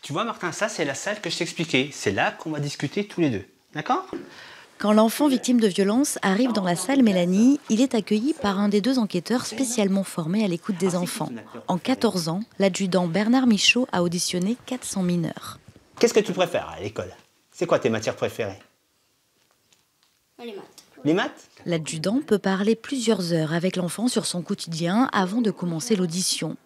Tu vois Martin, ça c'est la salle que je t'expliquais. C'est là qu'on va discuter tous les deux. D'accord? Quand l'enfant victime de violence arrive dans la salle Mélanie, il est accueilli par un des deux enquêteurs spécialement formés à l'écoute des enfants. En 14 ans, l'adjudant Bernard Michaud a auditionné 400 mineurs. Qu'est-ce que tu préfères à l'école? C'est quoi tes matières préférées? Les maths. Les maths? L'adjudant peut parler plusieurs heures avec l'enfant sur son quotidien avant de commencer l'audition.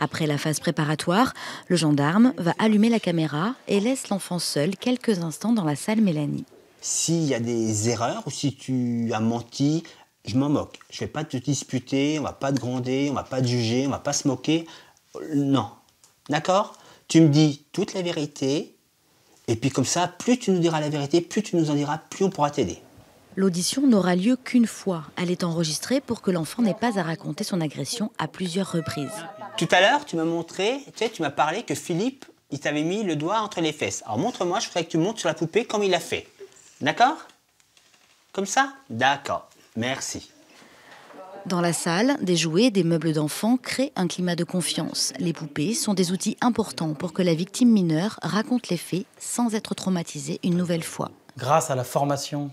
Après la phase préparatoire, le gendarme va allumer la caméra et laisse l'enfant seul quelques instants dans la salle Mélanie. S'il y a des erreurs ou si tu as menti, je m'en moque. Je ne vais pas te disputer, on ne va pas te gronder, on ne va pas te juger, on ne va pas se moquer. Non. D'accord? Tu me dis toute la vérité et puis comme ça, plus tu nous diras la vérité, plus tu nous en diras, plus on pourra t'aider. L'audition n'aura lieu qu'une fois. Elle est enregistrée pour que l'enfant n'ait pas à raconter son agression à plusieurs reprises. Tout à l'heure, tu m'as montré, tu m'as parlé que Philippe, il t'avait mis le doigt entre les fesses. Alors montre-moi, je voudrais que tu montes sur la poupée comme il a fait. D'accord? Comme ça? D'accord. Merci. Dans la salle, des jouets, des meubles d'enfants créent un climat de confiance. Les poupées sont des outils importants pour que la victime mineure raconte les faits sans être traumatisée une nouvelle fois. Grâce à la formation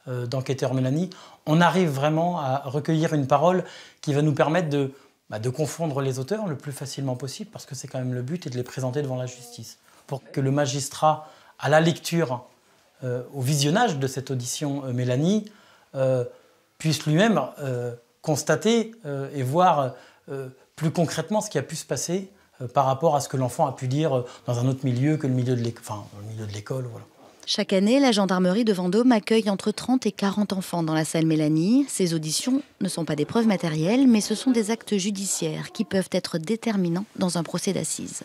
d'enquêteur Mélanie, on arrive vraiment à recueillir une parole qui va nous permettre de confondre les auteurs le plus facilement possible, parce que c'est quand même le but, et de les présenter devant la justice. Pour que le magistrat, à la lecture, au visionnage de cette audition Mélanie, puisse lui-même constater et voir plus concrètement ce qui a pu se passer par rapport à ce que l'enfant a pu dire dans un autre milieu que le milieu de l'école. Voilà. Chaque année, la gendarmerie de Vendôme accueille entre 30 et 40 enfants dans la salle Mélanie. Ces auditions ne sont pas des preuves matérielles, mais ce sont des actes judiciaires qui peuvent être déterminants dans un procès d'assises.